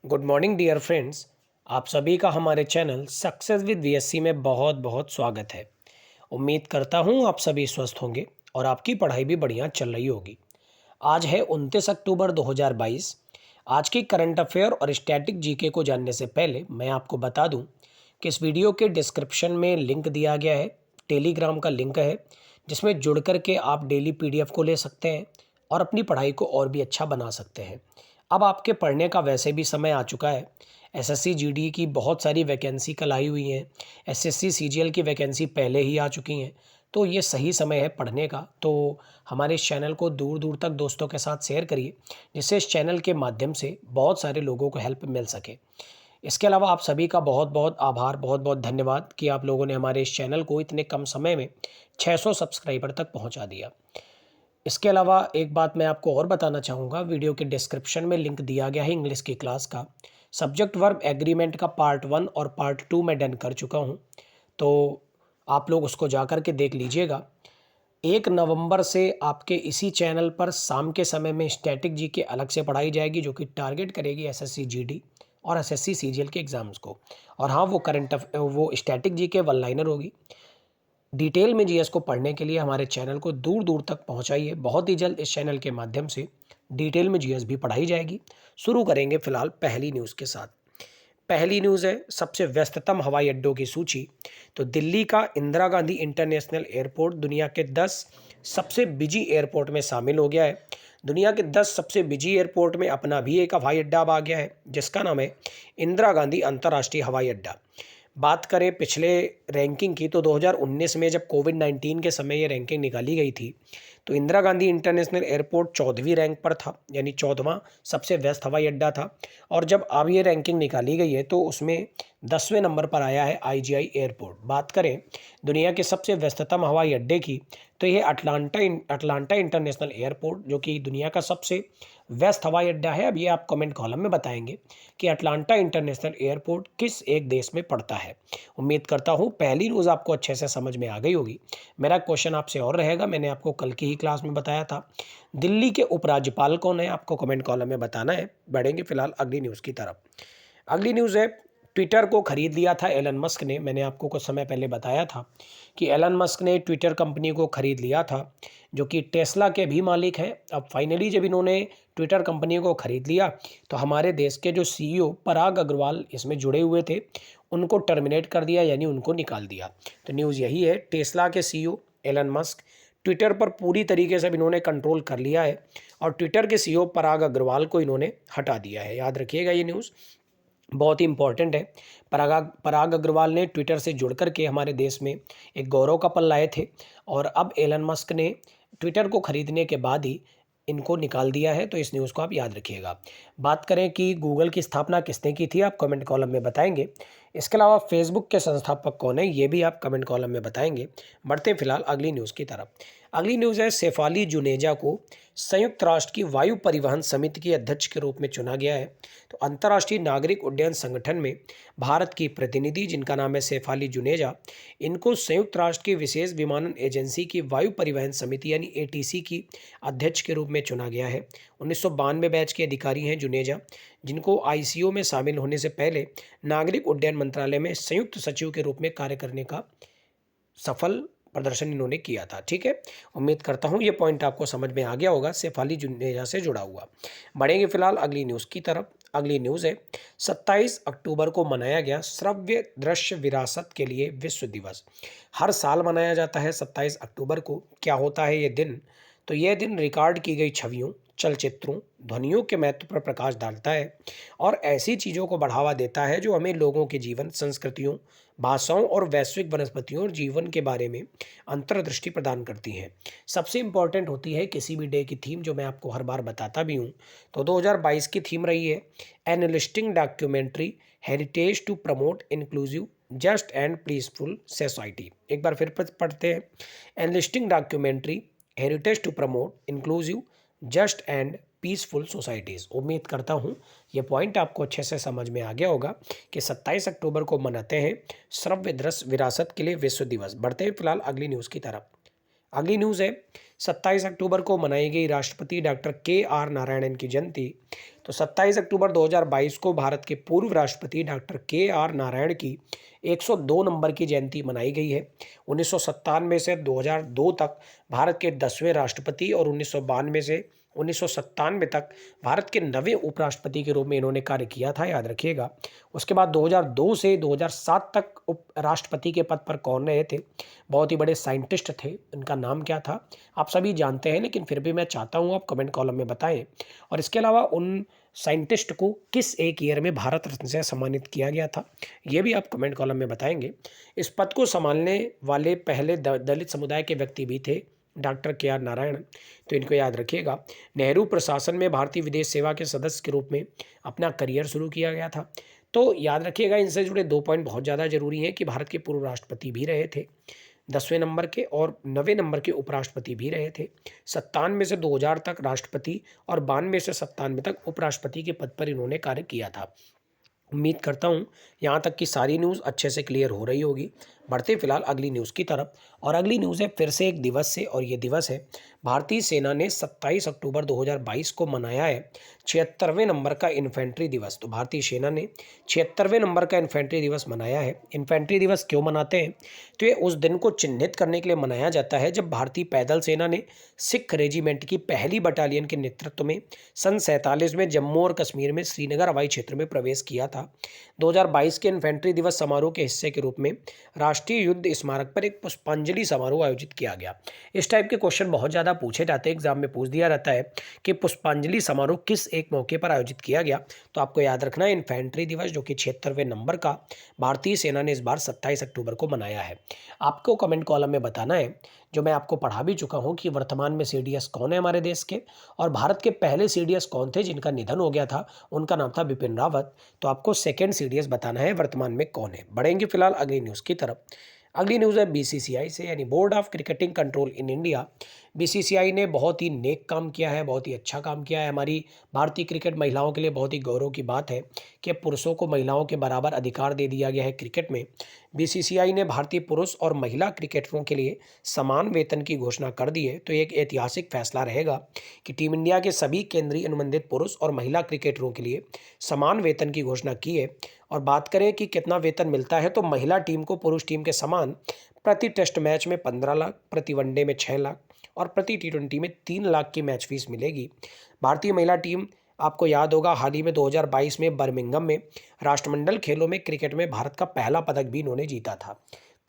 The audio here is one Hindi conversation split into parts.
Good morning dear friends. आप सभी का हमारे चैनल सक्सेस विद वीएससी में बहुत बहुत स्वागत है। उम्मीद करता हूँ आप सभी स्वस्थ होंगे और आपकी पढ़ाई भी बढ़िया चल रही होगी। आज है 29 अक्टूबर 2022। आज की करंट अफेयर और स्टैटिक जीके को जानने से पहले मैं आपको बता दूं कि इस वीडियो के डिस्क्रिप्शन में लिंक दिया गया है। टेलीग्राम का लिंक है जिसमें जुड़ करके आप डेली पीडीएफ को ले सकते हैं और अपनी पढ़ाई को और भी अच्छा बना सकते हैं। अब आपके पढ़ने का वैसे भी समय आ चुका है। एसएससी जीडी की बहुत सारी वैकेंसी कल आई हुई हैं। एसएससी सीजीएल की वैकेंसी पहले ही आ चुकी हैं। तो ये सही समय है पढ़ने का। तो हमारे इस चैनल को दूर दूर तक दोस्तों के साथ शेयर करिए जिससे इस चैनल के माध्यम से बहुत सारे लोगों को हेल्प मिल सके। इसके अलावा आप सभी का बहुत बहुत आभार, बहुत बहुत धन्यवाद कि आप लोगों ने हमारे इस चैनल को इतने कम समय में 600 सब्सक्राइबर तक पहुंचा दिया। इसके अलावा एक बात मैं आपको और बताना चाहूँगा, वीडियो के डिस्क्रिप्शन में लिंक दिया गया है इंग्लिश की क्लास का। सब्जेक्ट वर्ब एग्रीमेंट का पार्ट 1 और पार्ट 2 मैं डन कर चुका हूँ। तो आप लोग उसको जा कर के देख लीजिएगा। 1 नवंबर से आपके इसी चैनल पर शाम के समय में स्टैटिक जी के अलग से पढ़ाई जाएगी जो कि टारगेट करेगी एसएससी जीडी और एसएससी सीजीएल के एग्ज़ाम्स को। और हाँ, वो स्टैटिक जी के वन लाइनर होगी। डिटेल में जीएस को पढ़ने के लिए हमारे चैनल को दूर दूर तक पहुंचाइए। बहुत ही जल्द इस चैनल के माध्यम से डिटेल में जीएस भी पढ़ाई जाएगी। शुरू करेंगे फिलहाल पहली न्यूज़ के साथ। पहली न्यूज़ है सबसे व्यस्ततम हवाई अड्डों की सूची। तो दिल्ली का इंदिरा गांधी इंटरनेशनल एयरपोर्ट दुनिया के 10 सबसे बिजी एयरपोर्ट में शामिल हो गया है। दुनिया के 10 सबसे बिजी एयरपोर्ट में अपना भी एक हवाई अड्डा अब आ गया है जिसका नाम है इंदिरा गांधी अंतर्राष्ट्रीय हवाई अड्डा। बात करें पिछले रैंकिंग की तो 2019 में जब कोविड-19 के समय ये रैंकिंग निकाली गई थी तो इंदिरा गांधी इंटरनेशनल एयरपोर्ट 14वीं रैंक पर था, यानी 14वां सबसे व्यस्त हवाई अड्डा था। और जब अब ये रैंकिंग निकाली गई है तो उसमें 10वें नंबर पर आया है आईजीआई एयरपोर्ट। बात करें दुनिया के सबसे व्यस्ततम हवाई अड्डे की तो ये अटलांटा इंटरनेशनल एयरपोर्ट जो कि दुनिया का सबसे व्यस्त हवाई अड्डा है। अब ये आप कमेंट कॉलम में बताएंगे कि अटलांटा इंटरनेशनल एयरपोर्ट किस एक देश में पड़ता है। उम्मीद करता हूँ पहली रोज़ आपको अच्छे से समझ में आ गई होगी। मेरा क्वेश्चन आपसे और रहेगा, मैंने आपको कल की ही क्लास में बताया था। दिल्ली के उपराज्यपाल कौन है, आपको कमेंट कॉलम में बताना है। बढ़ेंगे फिलहाल अगली न्यूज़ की तरफ। अगली न्यूज़ है ट्विटर को खरीद लिया था एलन मस्क ने। मैंने आपको कुछ समय पहले बताया था कि एलन मस्क ने ट्विटर कंपनी को खरीद लिया था जो कि टेस्ला के भी मालिक हैं। अब फाइनली जब इन्होंने ट्विटर कंपनी को खरीद लिया तो हमारे देश के जो सीईओ पराग अग्रवाल इसमें जुड़े हुए थे उनको टर्मिनेट कर दिया, यानी उनको निकाल दिया। तो न्यूज़ यही है, टेस्ला के सीईओ एलन मस्क ट्विटर पर पूरी तरीके से अब इन्होंने कंट्रोल कर लिया है और ट्विटर के सीईओ पराग अग्रवाल को इन्होंने हटा दिया है। याद रखिएगा ये न्यूज़ बहुत ही इंपॉर्टेंट है। पराग अग्रवाल ने ट्विटर से जुड़ कर के हमारे देश में एक गौरव का पल लाए थे और अब एलन मस्क ने ट्विटर को खरीदने के बाद ही इनको निकाल दिया है। तो इस न्यूज़ को आप याद रखिएगा। बात करें कि गूगल की स्थापना किसने की थी, आप कमेंट कॉलम में बताएंगे। इसके अलावा फेसबुक के संस्थापक कौन है, ये भी आप कमेंट कॉलम में बताएंगे। बढ़ते फिलहाल अगली न्यूज़ की तरफ। अगली न्यूज़ है शेफाली जुनेजा को संयुक्त राष्ट्र की वायु परिवहन समिति के अध्यक्ष के रूप में चुना गया है। तो अंतर्राष्ट्रीय नागरिक उड्डयन संगठन में भारत की प्रतिनिधि जिनका नाम है शेफाली जुनेजा, इनको संयुक्त राष्ट्र की विशेष विमानन एजेंसी की वायु परिवहन समिति यानी एटीसी की अध्यक्ष के रूप में चुना गया है। 1992 बैच के अधिकारी हैं जुनेजा, जिनको आईसीओ में शामिल होने से पहले नागरिक उड्डयन मंत्रालय में संयुक्त सचिव के रूप में कार्य करने का सफल प्रदर्शन इन्होंने किया था। ठीक है, उम्मीद करता हूँ ये पॉइंट आपको समझ में आ गया होगा शेफाली जुनेजा से जुड़ा हुआ। बढ़ेंगे फिलहाल अगली न्यूज़ की तरफ। अगली न्यूज़ है 27 अक्टूबर को मनाया गया श्रव्य दृश्य विरासत के लिए विश्व दिवस। हर साल मनाया जाता है 27 अक्टूबर को। क्या होता है ये दिन, तो यह दिन रिकॉर्ड की गई छवियों, चलचित्रों, ध्वनियों के महत्व पर प्रकाश डालता है और ऐसी चीज़ों को बढ़ावा देता है जो हमें लोगों के जीवन, संस्कृतियों, भाषाओं और वैश्विक वनस्पतियों और जीवन के बारे में अंतर्दृष्टि प्रदान करती हैं। सबसे इम्पॉर्टेंट होती है किसी भी डे की थीम, जो मैं आपको हर बार बताता भी हूँ। तो 2022 की थीम रही है enlisting documentary heritage to promote inclusive just and peaceful society. एक बार फिर पढ़ते हैं, enlisting documentary heritage to promote inclusive just and peaceful societies. उम्मीद करता हूँ ये पॉइंट आपको अच्छे से समझ में आ गया होगा कि 27 अक्टूबर को मनाते हैं श्रव्य दृश्य विरासत के लिए विश्व दिवस। बढ़ते हैं फिलहाल अगली न्यूज़ की तरफ। अगली न्यूज़ है 27 अक्टूबर को मनाई गई राष्ट्रपति डॉक्टर के.आर. नारायणन की जयंती। तो 27 अक्टूबर 2022 को भारत के पूर्व राष्ट्रपति डॉक्टर के.आर. नारायण की 102 नंबर की जयंती मनाई गई है। 1997 से 2002 तक भारत के 10वें राष्ट्रपति और 1992 से 1997 तक भारत के 9वें उपराष्ट्रपति के रूप में इन्होंने कार्य किया था, याद रखिएगा। उसके बाद 2002 से 2007 तक उप राष्ट्रपति के पद पर कौन रहे थे? बहुत ही बड़े साइंटिस्ट थे, उनका नाम क्या था? आप सभी जानते हैं, लेकिन फिर भी मैं चाहता हूँ आप कमेंट कॉलम में बताएं। और इसके अलावा उन साइंटिस्ट को किस एक ईयर में भारत रत्न से सम्मानित किया गया था, ये भी आप कमेंट कॉलम में बताएंगे। इस पद को संभालने वाले पहले दलित समुदाय के व्यक्ति भी थे डॉक्टर के.आर. नारायण, तो इनको याद रखिएगा। नेहरू प्रशासन में भारतीय विदेश सेवा के सदस्य के रूप में अपना करियर शुरू किया गया था। तो याद रखिएगा, इनसे जुड़े 2 पॉइंट बहुत ज़्यादा जरूरी हैं कि भारत के पूर्व राष्ट्रपति भी रहे थे 10वें नंबर के, और 9वें नंबर के उपराष्ट्रपति भी रहे थे। 97 से 2000 तक राष्ट्रपति और 92 से 97 तक उपराष्ट्रपति के पद पर इन्होंने कार्य किया था। उम्मीद करता हूँ यहाँ तक की सारी न्यूज़ अच्छे से क्लियर हो रही होगी। बढ़ते फिलहाल अगली न्यूज़ की तरफ, और अगली न्यूज़ है फिर से एक दिवस से, और ये दिवस है भारतीय सेना ने 27 अक्टूबर 2022 को मनाया है 76वें नंबर का इन्फेंट्री दिवस। तो भारतीय सेना ने 76वें नंबर का इन्फेंट्री दिवस मनाया है। इन्फेंट्री दिवस क्यों मनाते हैं? तो ये उस दिन को चिन्हित करने के लिए मनाया जाता है जब भारतीय पैदल सेना ने सिख रेजिमेंट की पहली बटालियन के नेतृत्व में सन 47 में जम्मू और कश्मीर में श्रीनगर हवाई क्षेत्र में प्रवेश किया था। 2022 के इन्फेंट्री दिवस समारोह के हिस्से के रूप में राष्ट्रीय युद्ध स्मारक पर एक पुष्पांजलि समारोह आयोजित किया गया। इस टाइप के क्वेश्चन बहुत ज़्यादा पूछे जाते हैं, एग्जाम में पूछ दिया रहता है कि पुष्पांजलि समारोह किस एक मौके पर आयोजित किया गया। तो आपको याद रखना है इन्फेंट्री दिवस, जो कि 76वें नंबर का भारतीय सेना ने इस बार 27 अक्टूबर को मनाया है। आपको कमेंट कॉलम में बताना है, जो मैं आपको पढ़ा भी चुका हूँ, कि वर्तमान में सीडीएस कौन है हमारे देश के, और भारत के पहले सीडीएस कौन थे जिनका निधन हो गया था। उनका नाम था बिपिन रावत। तो आपको सेकंड सीडीएस बताना है वर्तमान में कौन है। बढ़ेंगे फिलहाल अगली न्यूज़ की तरफ। अगली न्यूज़ है बीसीसीआई से, यानी board of cricketing control in India. BCCI ने बहुत ही नेक काम किया है, बहुत ही अच्छा काम किया है। हमारी भारतीय क्रिकेट महिलाओं के लिए बहुत ही गौरव की बात है कि पुरुषों को महिलाओं के बराबर अधिकार दे दिया गया है क्रिकेट में। बीसीसीआई ने भारतीय पुरुष और महिला क्रिकेटरों के लिए समान वेतन की घोषणा कर दी है। तो एक ऐतिहासिक फैसला रहेगा कि टीम इंडिया के सभी केंद्रीय अनुबंधित पुरुष और महिला क्रिकेटरों के लिए समान वेतन की घोषणा की है। और बात करें कि कितना वेतन मिलता है, तो महिला टीम को पुरुष टीम के समान प्रति टेस्ट मैच में 15 लाख, प्रति वनडे में 6 लाख और प्रति टी20 में 3 लाख की मैच फीस मिलेगी। भारतीय महिला टीम, आपको याद होगा, हाल ही में 2022 में बर्मिंघम में राष्ट्रमंडल खेलों में क्रिकेट में भारत का पहला पदक भी इन्होंने जीता था।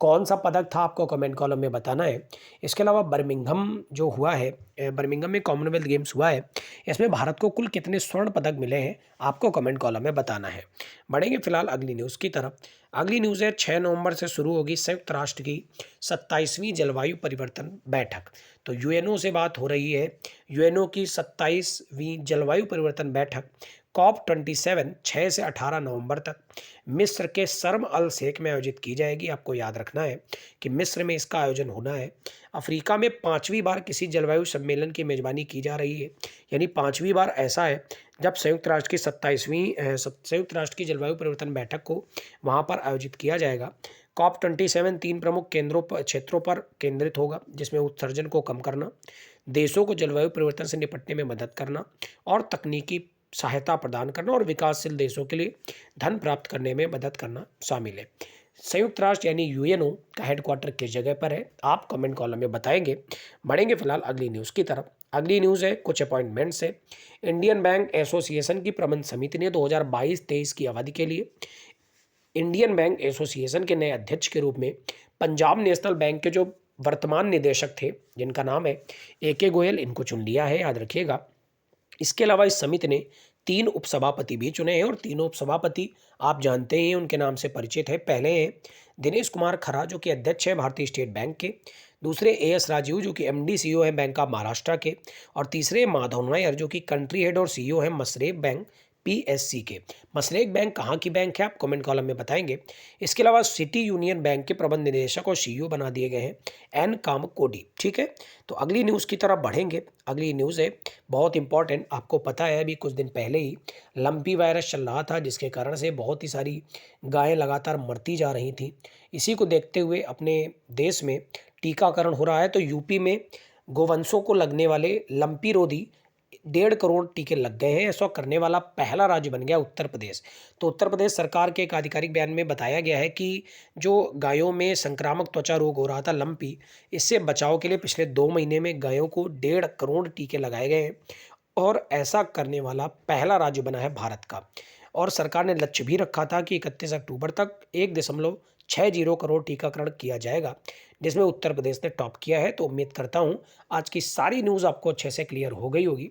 कौन सा पदक था आपको कमेंट कॉलम में बताना है। इसके अलावा बर्मिंघम जो हुआ है, बर्मिंघम में कॉमनवेल्थ गेम्स हुआ है, इसमें भारत को कुल कितने स्वर्ण पदक मिले हैं आपको कमेंट कॉलम में बताना है। बढ़ेंगे फिलहाल अगली न्यूज़ की तरफ। अगली न्यूज़ है 6 नवंबर से शुरू होगी संयुक्त राष्ट्र की 27वीं जलवायु परिवर्तन बैठक। तो यूएनओ से बात हो रही है। यूएनओ की 27वीं जलवायु परिवर्तन बैठक COP27 6 से 18 नवंबर तक मिस्र के शर्म अल शेख में आयोजित की जाएगी। आपको याद रखना है कि मिस्र में इसका आयोजन होना है। अफ्रीका में 5वीं बार किसी जलवायु सम्मेलन की मेजबानी की जा रही है, यानी 5वीं बार ऐसा है जब संयुक्त राष्ट्र की 27वीं संयुक्त राष्ट्र की जलवायु परिवर्तन बैठक को वहाँ पर आयोजित किया जाएगा। COP27 3 प्रमुख क्षेत्रों पर केंद्रित होगा, जिसमें उत्सर्जन को कम करना, देशों को जलवायु परिवर्तन से निपटने में मदद करना और तकनीकी सहायता प्रदान करना और विकासशील देशों के लिए धन प्राप्त करने में मदद करना शामिल है। संयुक्त राष्ट्र यानी यूएनओ का हेडक्वार्टर किस जगह पर है, आप कमेंट कॉलम में बताएंगे। बढ़ेंगे फिलहाल अगली न्यूज़ की तरफ। अगली न्यूज़ है कुछ अपॉइंटमेंट्स है। इंडियन बैंक एसोसिएशन की प्रबंध समिति ने 2022-23 की अवधि के लिए इंडियन बैंक एसोसिएशन के नए अध्यक्ष के रूप में पंजाब नेशनल बैंक के जो वर्तमान निदेशक थे, जिनका नाम है AK गोयल, इनको चुन लिया है, याद रखिएगा। इसके अलावा इस समिति ने 3 उपसभापति भी चुने हैं, और तीनों उपसभापति आप जानते हैं, उनके नाम से परिचित है। पहले हैं दिनेश कुमार खरा, जो कि अध्यक्ष है भारतीय स्टेट बैंक के। दूसरे AS राजीव, जो कि MD CEO है बैंक ऑफ महाराष्ट्र के। और तीसरे माधव नायर, जो कि कंट्री हेड और CEO है मसरेब बैंक PSC के। मसलेक बैंक कहाँ की बैंक है, आप कमेंट कॉलम में बताएंगे। इसके अलावा सिटी यूनियन बैंक के प्रबंध निदेशक और CEO बना दिए गए हैं एन कामकोडी। ठीक है, तो अगली न्यूज़ की तरफ बढ़ेंगे। अगली न्यूज़ है बहुत इंपॉर्टेंट। आपको पता है अभी कुछ दिन पहले ही लंपी वायरस चल रहा था, जिसके कारण से बहुत ही सारी गायें लगातार मरती जा रही थी। इसी को देखते हुए अपने देश में टीकाकरण हो रहा है। तो यूपी में गोवंशों को लगने वाले लंपी रोधी 1.5 करोड़ टीके लग गए हैं। ऐसा करने वाला पहला राज्य बन गया उत्तर प्रदेश। तो उत्तर प्रदेश सरकार के एक आधिकारिक बयान में बताया गया है कि जो गायों में संक्रामक त्वचा रोग हो रहा था लंपी, इससे बचाव के लिए पिछले 2 महीने में गायों को 1.5 करोड़ टीके लगाए गए हैं और ऐसा करने वाला पहला राज्य बना है भारत का। और सरकार ने लक्ष्य भी रखा था कि 31 अक्टूबर तक 1.60 करोड़ टीकाकरण किया जाएगा, जिसमें उत्तर प्रदेश ने टॉप किया है। तो उम्मीद करता हूँ आज की सारी न्यूज़ आपको अच्छे से क्लियर हो गई होगी।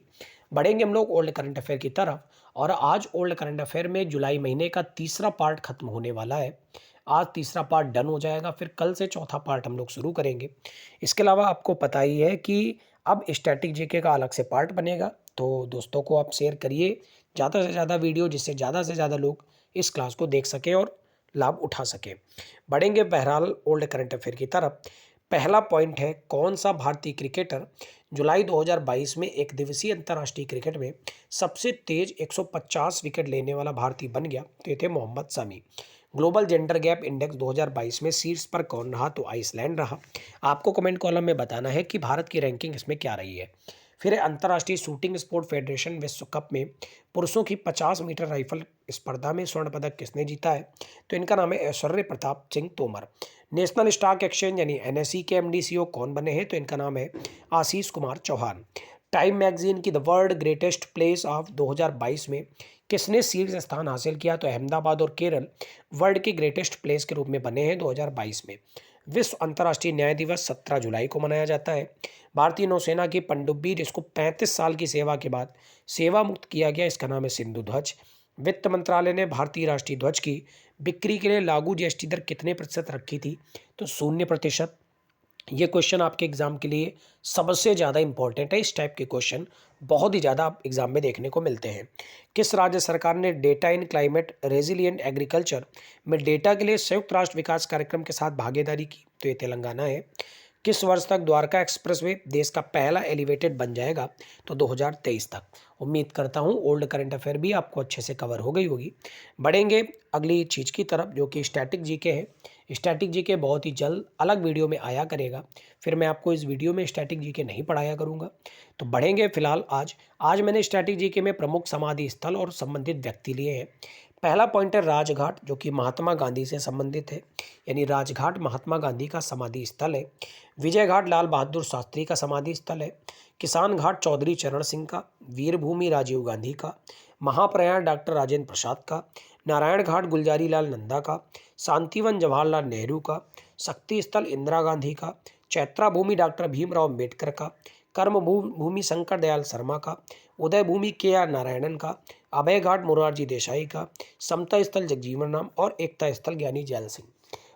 बढ़ेंगे हम लोग ओल्ड करंट अफेयर की तरफ। और आज ओल्ड करंट अफेयर में जुलाई महीने का तीसरा पार्ट खत्म होने वाला है। आज तीसरा पार्ट डन हो जाएगा, फिर कल से चौथा पार्ट हम लोग शुरू करेंगे। इसके अलावा आपको पता ही है कि अब स्टैटिक जीके का अलग से पार्ट बनेगा। तो दोस्तों को आप शेयर करिए ज़्यादा से ज़्यादा वीडियो, जिससे ज़्यादा से ज़्यादा लोग इस क्लास को देख सकें और लाभ उठा सकें। बढ़ेंगे बहरहाल ओल्ड करंट अफेयर की तरफ। पहला पॉइंट है, कौन सा भारतीय क्रिकेटर जुलाई 2022 में एक दिवसीय अंतर्राष्ट्रीय क्रिकेट में सबसे तेज 150 विकेट लेने वाला भारतीय बन गया? तो ये थे Mohammed Shami. Global gender gap index 2022 में शीर्ष पर कौन रहा? तो आइसलैंड रहा। आपको कमेंट कॉलम में बताना है कि भारत की रैंकिंग इसमें क्या रही है। फिर है अंतर्राष्ट्रीय शूटिंग स्पोर्ट फेडरेशन विश्व कप में पुरुषों की 50 मीटर राइफल स्पर्धा में स्वर्ण पदक किसने जीता है? तो इनका नाम है Aishwarya Pratap Singh Tomar. National stock exchange यानी NSE के MD CEO कौन बने हैं? तो इनका नाम है आशीष कुमार चौहान। टाइम मैगजीन की the world greatest place of 2022 में किसने शीर्ष स्थान हासिल किया? तो अहमदाबाद और केरल वर्ल्ड की ग्रेटेस्ट प्लेस के रूप में बने हैं 2022 में। विश्व अंतर्राष्ट्रीय न्याय दिवस 17 जुलाई को मनाया जाता है। भारतीय नौसेना की पनडुब्बी जिसको 35 साल की सेवा के बाद सेवा मुक्त किया गया, इसका नाम है सिंधु ध्वज। वित्त मंत्रालय ने भारतीय राष्ट्रीय ध्वज की बिक्री के लिए लागू GST दर कितने प्रतिशत रखी थी? तो 0%। ये क्वेश्चन आपके एग्जाम के लिए सबसे ज़्यादा इंपॉर्टेंट है। इस टाइप के क्वेश्चन बहुत ही ज़्यादा एग्जाम में देखने को मिलते हैं। किस राज्य सरकार ने डेटा इन क्लाइमेट रेजिलिएंट एग्रीकल्चर में डेटा के लिए संयुक्त राष्ट्र विकास कार्यक्रम के साथ भागीदारी की? तो ये तेलंगाना है। किस वर्ष तक द्वारका एक्सप्रेसवे देश का पहला एलिवेटेड बन जाएगा? तो 2023 तक। उम्मीद करता हूँ ओल्ड करंट अफेयर भी आपको अच्छे से कवर हो गई होगी। बढ़ेंगे अगली चीज़ की तरफ जो कि स्टैटिक जीके है। स्टैटिक जीके बहुत ही जल्द अलग वीडियो में आया करेगा। फिर मैं आपको इस वीडियो में स्टैटिक जीके नहीं पढ़ाया करूँगा। तो बढ़ेंगे फिलहाल आज मैंने स्टैटिक जीके में प्रमुख समाधि स्थल और संबंधित व्यक्ति लिए हैं। पहला पॉइंट है राजघाट, जो कि महात्मा गांधी से संबंधित है, यानी राजघाट महात्मा गांधी का समाधि स्थल है। विजय घाट लाल बहादुर शास्त्री का समाधि स्थल है। किसान घाट चौधरी चरण सिंह का। वीरभूमि राजीव गांधी का। महाप्रयाण डॉक्टर राजेंद्र प्रसाद का। नारायण घाट गुलजारी लाल नंदा का। शांतिवन जवाहरलाल नेहरू का। शक्ति स्थल इंदिरा गांधी का। चैत्रा भूमि डॉक्टर भीमराव अम्बेडकर का। कर्म भूमि शंकर दयाल शर्मा का। उदय भूमि KR नारायणन का। अभय घाट मोरारजी देसाई का। समता स्थल जगजीवन राम और एकता स्थल ज्ञानी जैल सिंह।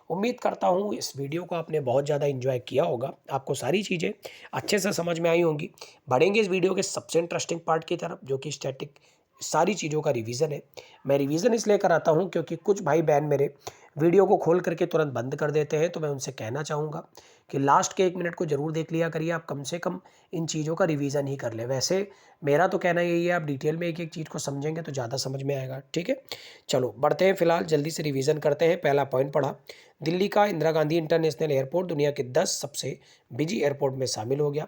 उम्मीद करता हूँ इस वीडियो को आपने बहुत ज़्यादा एंजॉय किया होगा, आपको सारी चीज़ें अच्छे से समझ में आई होंगी। बढ़ेंगे इस वीडियो के सबसे इंटरेस्टिंग पार्ट की तरफ जो कि स्टैटिक सारी चीज़ों का रिवीजन है। मैं रिवीजन इसलिए कराता हूँ क्योंकि कुछ भाई बहन मेरे वीडियो को खोल करके तुरंत बंद कर देते हैं। तो मैं उनसे कहना चाहूँगा कि लास्ट के 1 मिनट को ज़रूर देख लिया करिए, आप कम से कम इन चीज़ों का रिवीजन ही कर ले। वैसे मेरा तो कहना यही है, आप डिटेल में एक एक चीज़ को समझेंगे तो ज़्यादा समझ में आएगा। ठीक है, चलो बढ़ते हैं। फिलहाल जल्दी से रिवीजन करते हैं। पहला पॉइंट पढ़ा, दिल्ली का इंदिरा गांधी इंटरनेशनल एयरपोर्ट दुनिया के 10 सबसे बिजी एयरपोर्ट में शामिल हो गया।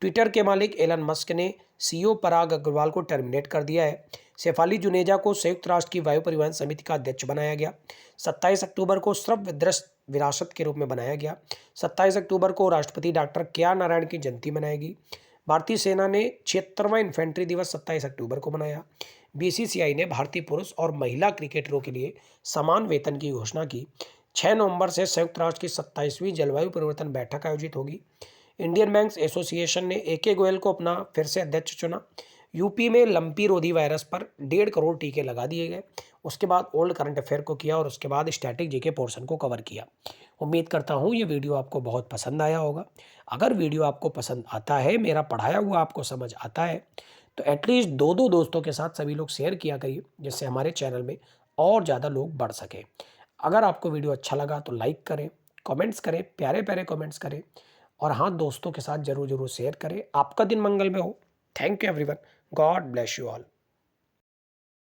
ट्विटर के मालिक एलन मस्क ने CEO पराग अग्रवाल को टर्मिनेट कर दिया है। शेफाली जुनेजा को संयुक्त राष्ट्र की वायु परिवहन समिति का अध्यक्ष बनाया गया। 27 अक्टूबर को श्रव्य दृश्य विरासत के रूप में बनाया गया। 27 अक्टूबर को राष्ट्रपति डॉक्टर KR नारायण की जयंती मनाएगी। भारतीय सेना ने 76वां इन्फेंट्री दिवस 27 अक्टूबर को मनाया। BCCI ने भारतीय पुरुष और महिला क्रिकेटरों के लिए समान वेतन की घोषणा की। 6 नवंबर से संयुक्त राष्ट्र की 27वीं जलवायु परिवर्तन बैठक आयोजित होगी। इंडियन बैंक्स एसोसिएशन ने AK गोयल को अपना फिर से अध्यक्ष चुना। यूपी में लंपी रोधी वायरस पर 1.5 करोड़ टीके लगा दिए गए। उसके बाद ओल्ड करंट अफेयर को किया और उसके बाद स्टैटिक जीके पोर्शन को कवर किया। उम्मीद करता हूँ ये वीडियो आपको बहुत पसंद आया होगा। अगर वीडियो आपको पसंद आता है, मेरा पढ़ाया हुआ आपको समझ आता है, तो एटलीस्ट 2-2 दोस्तों के साथ सभी लोग शेयर किया करिए, जिससे हमारे चैनल में और ज़्यादा लोग बढ़ सकें। अगर आपको वीडियो अच्छा लगा तो लाइक करें, कमेंट्स करें, प्यारे-प्यारे कमेंट्स करें और हाँ, दोस्तों के साथ ज़रूर-ज़रूर शेयर करें। आपका दिन मंगलमय हो। Thank you everyone. God bless you all.